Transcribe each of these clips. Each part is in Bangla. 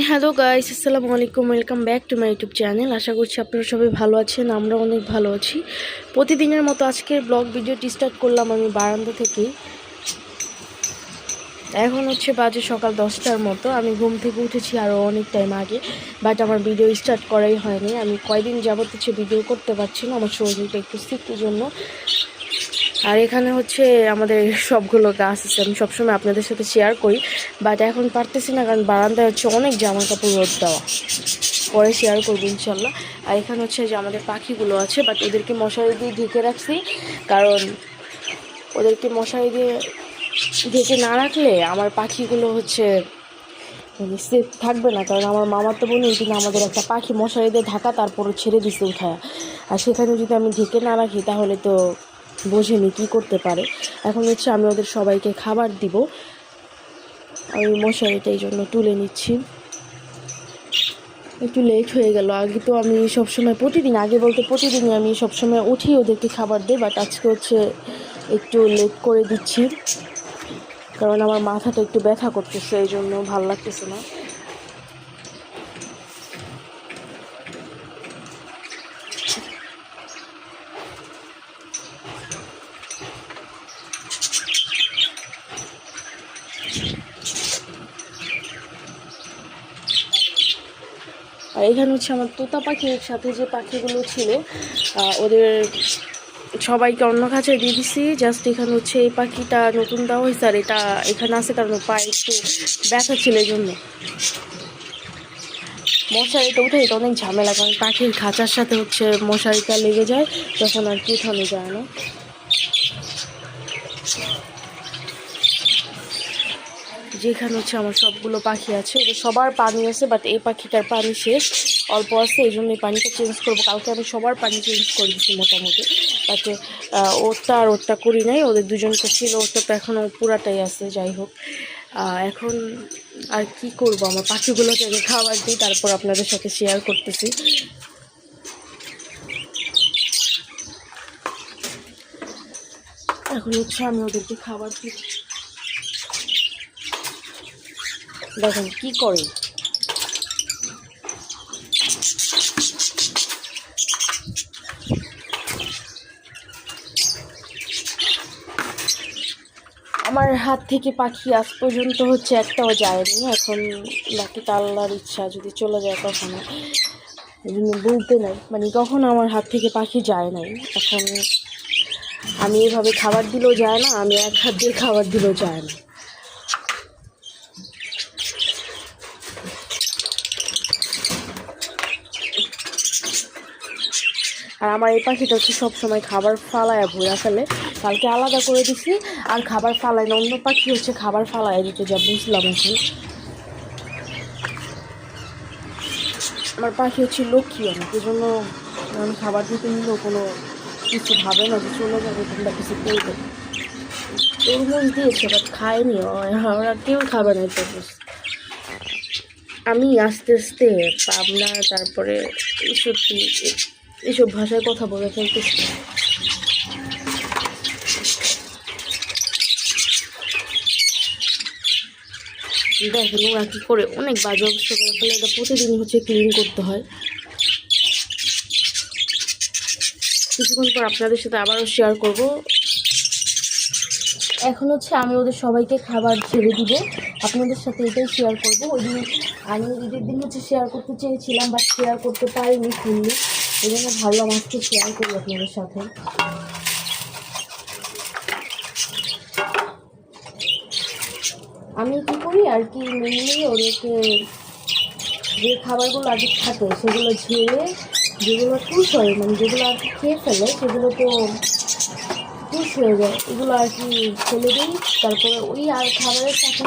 হ্যালো গাইস, আসসালামু আলাইকুম। Welcome back to my YouTube channel. আশা করছি আপনারা সবাই ভালো আছেন, আমরা অনেক ভালো আছি। প্রতিদিনের মতো আজকের ব্লগ ভিডিওটি স্টার্ট করলাম আমি বারান্দা থেকেই। এখন বাজে সকাল 10টার মতো। আমি ঘুম থেকে উঠেছি আরও অনেক টাইম আগে, বাট আমার ভিডিও স্টার্ট করাই হয়নি। আমি কয়দিন যাবত ভিডিও করতে পারছি না, আমার শরীরটা একটু সিকের জন্য। আর এখানে আমাদের সবগুলো গাছ আছে, আমি সবসময় আপনাদের সাথে শেয়ার করি, বাট এখন পারতেছি না, কারণ বারান্দায় অনেক জামা কাপড় রোদ দেওয়া। পরে শেয়ার করবো ইনশাল্লাহ। আর এখানে যে আমাদের পাখিগুলো আছে, বাট ওদেরকে মশারি দিয়ে ঢেকে রাখছি, কারণ ওদেরকে মশারি দিয়ে ঢেকে না রাখলে আমার পাখিগুলো মানে সেফ থাকবে না। কারণ আমার মামার তো বোন ওইদিন আমাদের একটা পাখি মশারি দিয়ে ঢাকা, তারপরে ছেড়ে দিছে উঠায়। আর সেখানে যদি আমি ঢেকে না রাখি তাহলে তো বোঝেনি কী করতে পারে। এখন আমি ওদের সবাইকে খাবার দিব। আমি মশারিটা এই জন্য তুলে নিচ্ছি। একটু লেট হয়ে গেল। আগে তো আমি সবসময় প্রতিদিনই আমি সবসময় উঠি ওদেরকে খাবার দিই, বাট আজকে একটু লেট করে দিচ্ছি, কারণ আমার মাথাটা একটু ব্যথা করতেছে, এই জন্য ভালো লাগতেছে না। আর এখানে আমার তোতা পাখির সাথে যে পাখিগুলো ছিল ওদের সবাইকে অন্য কাছে দিয়ে দিছি। জাস্ট এখানে এই পাখিটা নতুন দেওয়া হয়েছে, আর এটা এখানে আছে কারণ পায়ে একটু ব্যথা ছিল, এই জন্য। মশারিটা উঠে এটা অনেক ঝামেলা, কারণ পাখির খাঁচার সাথে মশারিটা লেগে যায়, তখন আর কি উঠানো যায় না। যেখানে আমার সবগুলো পাখি আছে, ওদের সবার পানি আছে, বাট এই পাখিটার পানি শেষ, অল্প আছে, এই জন্য এই পানিটা চেঞ্জ করবো। কালকে আমি সবার পানি চেঞ্জ করে দিচ্ছি মোটামুটি, বাট ওরটা করি নাই। ওদের দুজনটা ছিল, ওরটা তো এখনও পুরাটাই আছে। যাই হোক, এখন আর কি করব, আমার পাখিগুলোকে আগে খাবার দিই, তারপর আপনাদের সাথে শেয়ার করতেছি। এখন আমি ওদেরকে খাবার দিই। দেখেন কি করে। আমার হাত থেকে পাখি আজ পর্যন্ত একটাও যায়নি। এখন বাকি আল্লাহর ইচ্ছা, যদি চলে যায় কখনো, এই জন্য বলতে নাই, মানে কখনো আমার হাত থেকে পাখি যায় নাই। এখন আমি এভাবে খাবার দিলেও যায় না, আমি এক হাত দিয়ে খাবার দিলেও যায় না। আর আমার এই পাখিটা সবসময় খাবার ফালায় ভরা ফেলে। কালকে আলাদা করে দিছি, আর খাবার ফালায় না। অন্য পাখি খাবার ফালায় দিতে, যা বুঝলাম। এখন আমার পাখি লক্ষ্মী, অনেক, এই জন্য আমি খাবার দিতে নিলেও কোনো কিছু ভাবে না যে চলে যাবে কিংবা কিছু করবে। তরমুজ দিয়েছে, বাট খায়নি, ওরা কেউ খাবে না তরমুজ। আমি আস্তে আস্তে পাবনা, তারপরে এইসব ভাষায় কথা বলে ফেলতেছি। দেখেন ওরা কী করে, অনেক বাজে অবস্থা করে ফেলে। এটা প্রতিদিন ক্লিন করতে হয়। কিছুক্ষণ পর আপনাদের সাথে আবারও শেয়ার করব। এখন আমি ওদের সবাইকে খাবার ছেড়ে দিব, আপনাদের সাথে এটাই শেয়ার করব। ওই দিন আমি ঈদের দিন শেয়ার করতে চেয়েছিলাম, বাট শেয়ার করতে পারিনি ফুললি, এই জন্য ভাবলাম আজকে শেয়ার করি আপনাদের সাথে। আমি কী করি আর কি, মেনলি ওদেরকে যে খাবারগুলো আগে থাকে সেগুলো ঝেড়ে, যেগুলো টুস হয়, মানে যেগুলো আর কি খেয়ে ফেলে, সেগুলো তো টুস হয়ে যায়, এগুলো আর কি ফেলে দিই। তারপরে ওই আর খাবারের সাথে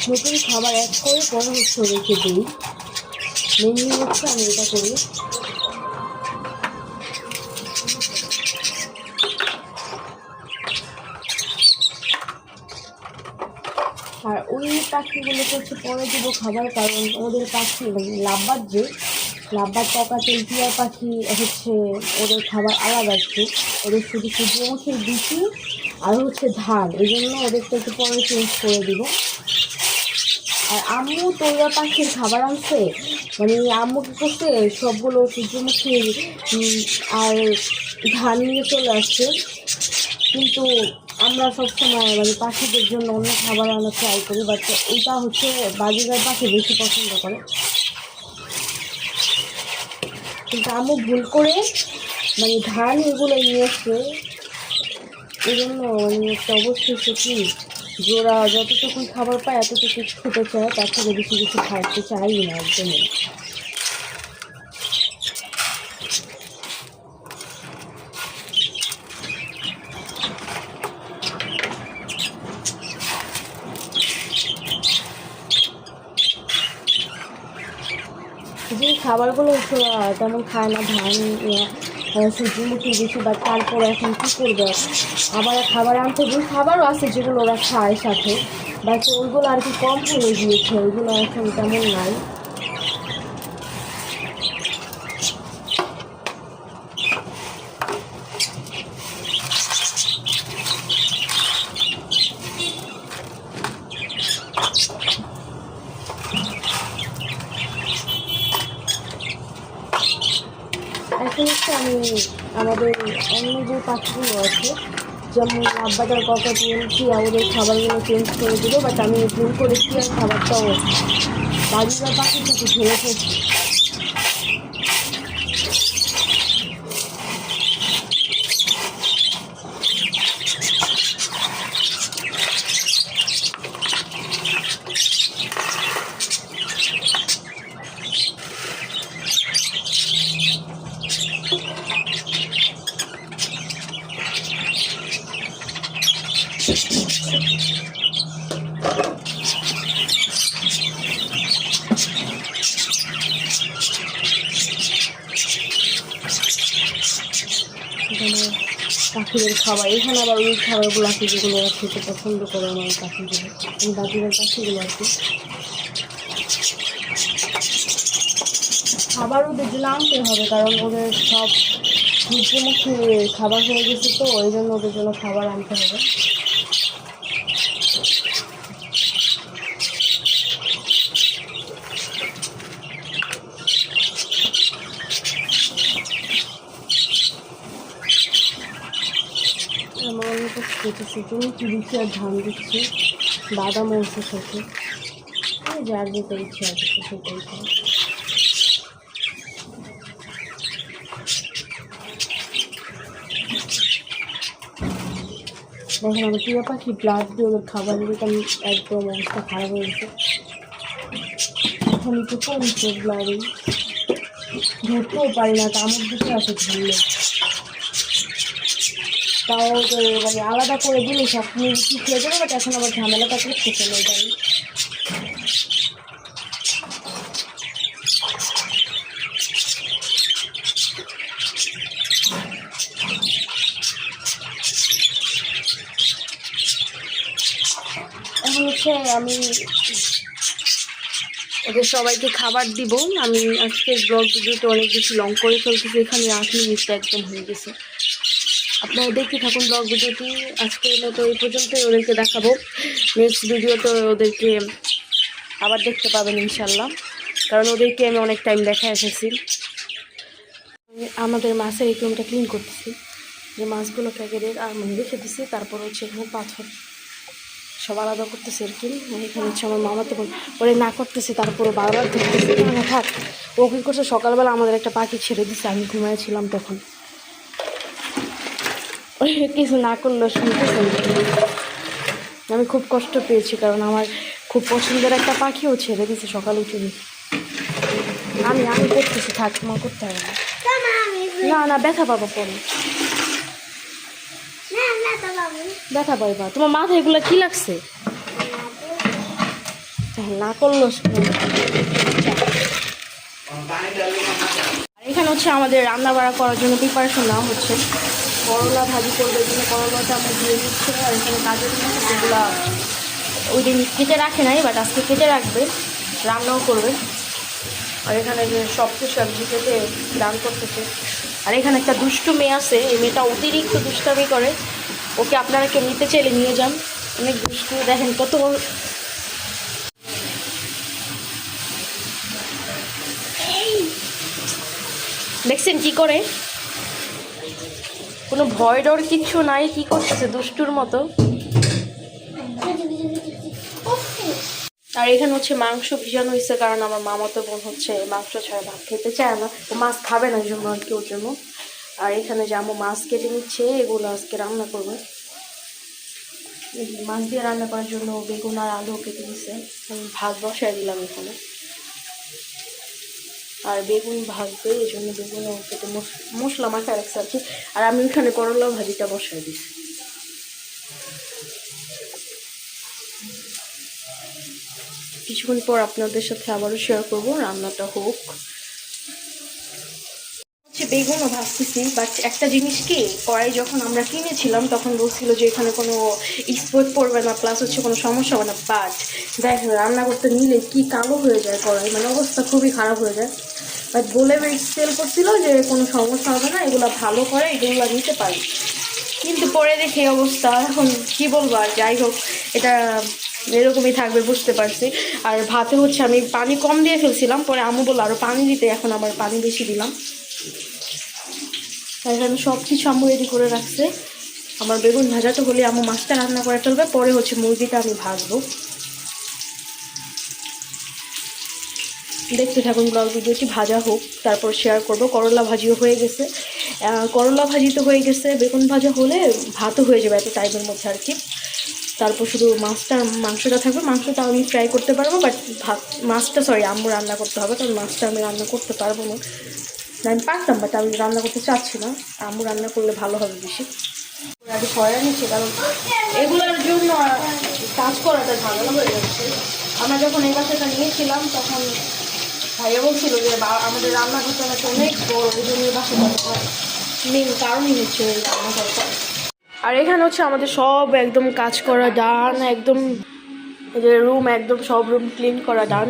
নতুন খাবার অ্যাড করে পরে ওদেরকে দিই। মেনলি আমি এটা করি। আর ওই পাখিগুলোকে পরে দেবো খাবার, কারণ ওদের পাখি মানে লাভবার টকা তেলপিয়ার পাখি ওদের খাবার আলাদা একটু। ওদের শুধু সূর্যমুখীর বিচি আর ধান, এই জন্য ওদেরটা একটু পরে চেঞ্জ করে দিব। আর আম্মু তোরা পাখির খাবার আনছে, মানে আম্মু কী করছে সবগুলো সূর্যমুখী আর ধান নিয়ে চলে আসছে। কিন্তু আমরা সবসময় মানে পাখিদের জন্য অন্য খাবার আনার ট্রাই করি, বাট এটা হচ্ছে বাজিগার পাখি বেশি পছন্দ করে। কিন্তু আম্মু ভুল করে মানে ধান এগুলো নিয়ে আসছে। এই জন্য মানে একটা অবশ্যই সে কি যে ওরা যতটুকু খাবার পায় এতটুকু খেতে চায়, তার থেকে বেশি কিছু খাইতে চাই না একদমই। যে খাবারগুলো তেমন খায় না, ধান সূর্যমুখী বেশি, বা তারপরে এখন কী করবে, আবার খাবার আনতে যে খাবারও আছে যেগুলো ওরা খায় সাথে, বাট ওইগুলো আর কি কম হয়ে গিয়েছে, ওইগুলো এখন তেমন নাই। এখন হচ্ছে আমি আমাদের অন্য যে পাখিগুলো আছে, যেমন আব্বাদার ককাটিয়াল টিয়া, ওদের খাবারগুলো চেঞ্জ করে দেবো, বাট আমি ভুল করে টিয়ার খাবারটাও বাজিরা পাখির সাথে ঝেড়ে ফেলছি। পাখিদের খাবার এখানে আবার ওই খাবারগুলো আছে যেগুলো ওরা খেতে পছন্দ করে আমার পাখিগুলো, বাজিরের পাখিগুলো আর কি। খাবার ওদের জন্য আনতে হবে, কারণ ওদের সব সূর্যমুখী খাবার হয়ে গেছে, তো ওই জন্য ওদের জন্য খাবার আনতে হবে। আমার অনেক সূর্যমুখী দিচ্ছি আর ধান দিচ্ছি, বাদাম ওষুধ সাথে যার যেতে ইচ্ছে আছে সেটাই খাই। দেখেন আমার টিয়া পাখি ব্লাড দিয়ে ওদের খাবার দিতাম, একদম অবস্থা খারাপ হয়ে গেছে। এখন একটু কমছে ব্লাডই, ধরতেও পারি না, কামড় দিতে আছে ধরলে, তাও মানে আলাদা করে দিলে সব কিছু খেয়ে যাবে, বাট এখন আবার ঝামেলাটা করতেছে না এটাই। এখন হচ্ছে আমি ওদের সবাইকে খাবার দিব। আমি আজকের ব্লগ ভিডিওটা অনেক বেশি লং করে ফেলতেছি, এখানে 8 মিনিটটা একদম হয়ে গেছে। আপনারা দেখতে থাকুন ব্লগ ভিডিওটি। আজকের মতো এই পর্যন্তই, ওদেরকে দেখাবো নেক্সট ভিডিওতে, ওদেরকে আবার দেখতে পাবেন ইনশাল্লাহ, কারণ ওদেরকে আমি অনেক টাইম দেখা এসেছি। আমাদের মাছের এই রুমটা ক্লিন করতেছি, যে মাছগুলো প্যাকে মানে রেখে দিছি, তারপর হচ্ছে এখানে পাথর সব আলাদা করতেছে আর কি। এখানে হচ্ছে আমার মামাতো বোন ওরে না করতেছি, তারপরে বারবার ধরতেছি না থাক। ও কী করছে, সকালবেলা আমাদের একটা পাখি ছেড়ে দিচ্ছে, আমি ঘুমাইছিলাম তখন, ওই কিছু না করলেও শুনতেছেন। আমি খুব কষ্ট পেয়েছি, কারণ আমার খুব পছন্দের একটা পাখিও ছেড়ে দিচ্ছে সকালে উঠে দিচ্ছে। আমি করতেছি, থাক, তোমার করতে হবে না। না না, ব্যথা পাবো পরে, ব্যথা পাইবা। তোমার মাথায় এগুলো কি লাগছে? না করলো। এখানে হচ্ছে আমাদের রান্না বাড়া করার জন্য প্রিপারেশন নেওয়া হচ্ছে। করলা ভাজি করবে, এই জন্য করলাটা আমরা দিয়ে দিচ্ছি। আর এখানে কাজের যেগুলো ওই দিন কেটে রাখে নাই, বাট আজকে কেটে রাখবে, রান্নাও করবে। আর এখানে যে সব কিছু সবজি কেটে রান করতেছে। আর এখানে একটা দুষ্টু মেয়ে আছে, এই মেয়েটা অতিরিক্ত দুষ্টামি করে, ওকে আপনারা কেউ নিতে চাইলে নিয়ে যান, অনেক দুষ্টু। দেখেন কত দেখছেন কি করে, কোনো ভয় ডর কিচ্ছু নাই, কি করতেছে দুষ্টুর মতো। আর এখানে হচ্ছে মাংস ভিজানো হয়েছে, কারণ আমার মামাতো বোন হচ্ছে মাংস ছাড়া ভাত খেতে চায় না, ও মাছ খাবে না, এই জন্য আর কি ওর জন্য। আর এখানে যে আম্মু মাছ কেটে নিচ্ছে, এগুলো আজকে রান্না করবে। মাছ দিয়ে রান্না করার জন্য বেগুন আর আলু কেটে দিচ্ছে, আমি ভাত বসাই দিলাম এখানে। আর বেগুন ভাজবে, এই জন্য বেগুন কেটে মশলা মাখায় রাখছে আর কি। আর আমি এখানে করলা ভাজিটা বসাই দিচ্ছি। কিছুক্ষণ পর আপনাদের সাথে আবারও শেয়ার করবো, রান্নাটা হোক। বেগুনও ভাজতেছি, বাট একটা জিনিস কি, কড়াই যখন আমরা কিনেছিলাম তখন বলছিল যে এখানে কোনো স্পট পড়বে না, প্লাস হচ্ছে কোনো সমস্যা হবে না। বাট দেখেন রান্না করতে নিলে কি কালো হয়ে যায় কড়াই, মানে অবস্থা খুবই খারাপ হয়ে যায়। বাট বলে সেল করছিল যে কোনো সমস্যা হবে না, এগুলো ভালো করে, এগুলো নিতে পারি। কিন্তু পরে দেখি অবস্থা, এখন কি বলবো। আর যাই হোক, এটা এরকমই থাকবে বুঝতে পারছি। আর ভাতে হচ্ছে আমি পানি কম দিয়ে ফেলছিলাম, পরে আম্মু বললো আরও পানি দিতে, এখন আবার পানি বেশি দিলাম। এখানে সব কিছু আম্মু রেডি করে রাখছে। আমার বেগুন ভাজাটা হলে আম্মু মাছটা রান্না করে ফেলবে, পরে হচ্ছে মুরগিটা আমি ভাজবো। দেখতে থাকুন ব্লগ ভিডিওটি, ভাজা হোক তারপর শেয়ার করব। করলা ভাজিও হয়ে গেছে, করলা ভাজি তো হয়ে গেছে, বেগুন ভাজা হলে ভাতও হয়ে যাবে এত টাইমের মধ্যে আর কি। তারপর শুধু মাংসটা থাকবে, মাংসটা আমি ফ্রাই করতে পারবো, বাট মাছটা আম্মু রান্না করতে হবে, কারণ মাছটা আমি রান্না করতে পারবো না। আমি পারতাম, বাট আমি রান্না করতে চাচ্ছি না, আম্মু রান্না করলে ভালো হবে বেশি। আগে ভয় নিচ্ছে, কারণ এগুলোর জন্য কাজ করাটা ঝামেলা হয়ে যাচ্ছে। আমরা যখন এই বাসাটা নিয়েছিলাম তখন ভাইয়া বলছিল যে আমাদের রান্নাঘরটা নাকি অনেক বড়, ওই জন্য বাসাটা মেন কারণই হচ্ছে ওই রান্নাঘরটা। আর এখানে হচ্ছে আমাদের সব একদম কাজ করা ডান, একদম যে রুম, একদম সব রুম ক্লিন করা ডান।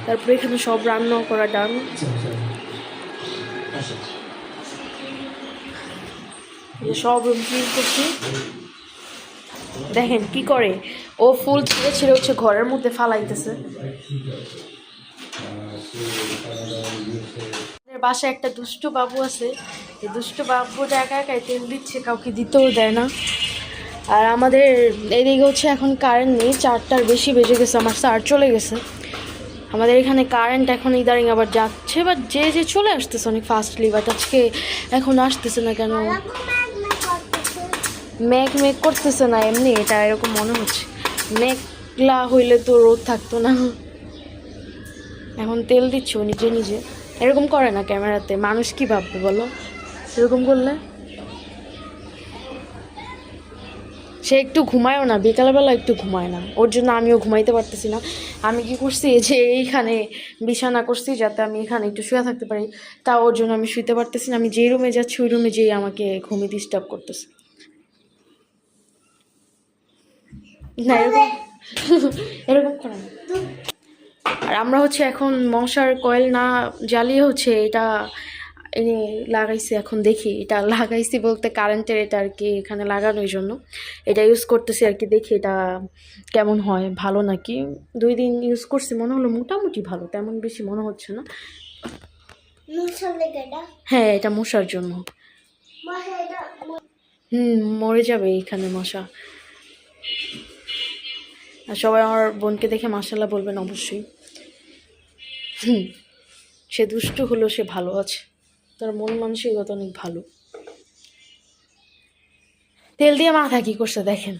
তারপরে এখানে সব রান্না করা ডান। সব রুম ক্লিন করছি। দেখেন কি করে, ও ফুল ছিঁড়ে ছিঁড়ে হচ্ছে ঘরের মধ্যে ফালাইতেছে। বাসায় একটা দুষ্টু বাবু আছে, এই দুষ্টু বাবুটা একা একাই তেল দিচ্ছে, কাউকে দিতেও দেয় না। আর আমাদের এদিকে হচ্ছে এখন কারেন্ট নেই, 4টার বেশি বেজে গেছে, আমার স্যার চলে গেছে। আমাদের এখানে কারেন্ট এখন ইদারিং আবার যাচ্ছে, বাট যে চলে আসতেছে অনেক ফাস্টলি, বাট আজকে এখন আসতেছে না কেন, মেঘ করতেছে না এমনি, এটা এরকম মনে হচ্ছে। মেঘলা হইলে তো রোদ থাকতো না। এখন তেল দিচ্ছ নিজে নিজে, এরকম করে না ক্যামেরাতে, মানুষ কি ভাববে বলো এরকম করলে। সে একটু ঘুমায়ও না, বিকালবেলা একটু ঘুমায় না, ওর জন্য আমিও ঘুমাইতে পারতেছি না। আমি কি করছি, যে এইখানে বিছানা করছি যাতে আমি এখানে একটু শুয়ে থাকতে পারি, তা ওর জন্য আমি শুইতে পারতেছি না। আমি যেই রুমে যাচ্ছি ওই রুমে যেই আমাকে ঘুমিয়ে ডিস্টার্ব করতেছে। না এরকম এরকম করে না। আর আমরা হচ্ছে এখন মশার কয়েল না জ্বালিয়ে হচ্ছে এটা এনে লাগাইছি, এখন দেখি এটা লাগাইছি বলতে কারেন্টের এটা আর কি, এখানে লাগানোর জন্য এটা ইউজ করতেছি আর কি। দেখি এটা কেমন হয়, ভালো নাকি। 2 দিন ইউজ করছি, মনে হলো মোটামুটি ভালো, তেমন বেশি মনে হচ্ছে না। হ্যাঁ এটা মশার জন্য। মরে যাবে এখানে মশা। আর সবাই আমার বোনকে দেখে মাশাআল্লাহ বলবেন অবশ্যই। সে দুষ্টু হলেও সে ভালো আছে, তার মন মানসিকতা অনেক ভালো। তেল দিয়ে মাথা কি করছে দেখেন।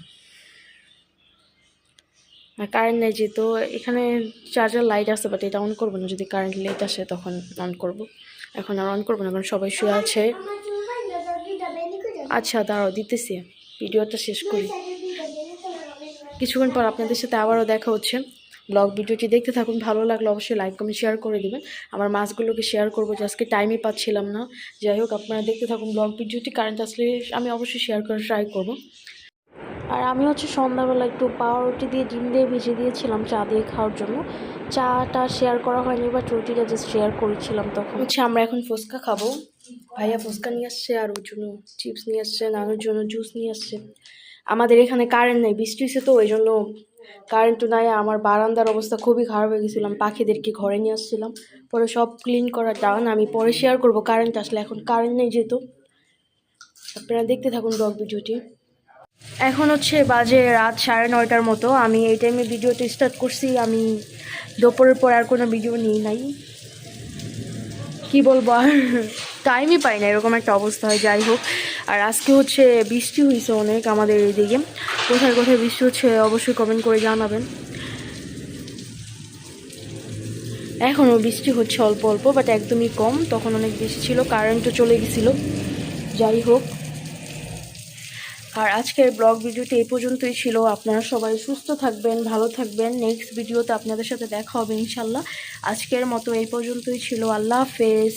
আর কারেন্ট নেই যেহেতু, এখানে চার্জার লাইট আছে, বাট এটা অন করবো না, যদি কারেন্ট লেট আসে তখন অন করব। এখন আর অন করবো না, কারণ সবাই শুয়ে আছে। আচ্ছা দাঁড়াও দিতেছি, ভিডিওটা শেষ করি। কিছুক্ষণ পর আপনাদের সাথে আবারও দেখা হচ্ছে। ব্লগ ভিডিওটি দেখতে থাকুন, ভালো লাগলে অবশ্যই লাইক কমেন্ট শেয়ার করে দেবেন। আমার মাছগুলোকে শেয়ার করবো, যে আজকে টাইমই পাচ্ছিলাম না। যাই হোক আপনারা দেখতে থাকুন ব্লগ ভিডিওটি, কারেন্ট আসলে আমি অবশ্যই শেয়ার করার ট্রাই করব। আর আমি হচ্ছে সন্ধ্যাবেলা একটু পাউরুটি দিয়ে ডিম দিয়ে ভেজে দিয়েছিলাম চা দিয়ে খাওয়ার জন্য। চাটা শেয়ার করা হয়নি, বাট রুটিটা জাস্ট শেয়ার করেছিলাম। তখন হচ্ছে আমরা এখন ফুচকা খাবো, ভাইয়া ফুচকা নিয়ে আসছে, আর ওর জন্য চিপস নিয়ে আসছে, নানুর জন্য জুস নিয়ে আসছে। আমাদের এখানে কারেন্ট নেই, বৃষ্টি হয়েছে তো ওই জন্য কারেন্টও নাই, আমার বারান্দার অবস্থা খুবই খারাপ হয়ে গেছিলাম, পাখিদেরকে ঘরে নিয়ে আসছিলাম, পরে সব ক্লিন করা ডান। আমি পরে শেয়ার করব কারেন্ট আসলে, এখন কারেন্ট নেই যেহেতু। আপনারা দেখতে থাকুন ব্লগ ভিডিওটি। এখন হচ্ছে বাজে রাত 9:30টার মতো। আমি এই টাইমে ভিডিওটি স্টার্ট করছি। আমি দুপুরের পর আর কোনো ভিডিও নিই নাই, কি বলবো আর টাইমই পাই না, এরকম একটা অবস্থা হয়। যাই হোক, আর আজকে হচ্ছে বৃষ্টি হয়েছে অনেক আমাদের এইদিকে। কোথায় কোথায় বৃষ্টি হচ্ছে অবশ্যই কমেন্ট করে জানাবেন। এখনও বৃষ্টি হচ্ছে অল্প অল্প, বাট একদমই কম। তখন অনেক বেশি ছিল, কারেন্টও চলে গেছিলো। যাই হোক, আর আজকের ব্লগ ভিডিওটি এই পর্যন্তই ছিল। আপনারা সবাই সুস্থ থাকবেন, ভালো থাকবেন। নেক্সট ভিডিওতে আপনাদের সাথে দেখা হবে ইনশাল্লাহ। আজকের মতো এই পর্যন্তই ছিল। আল্লাহ হাফেজ।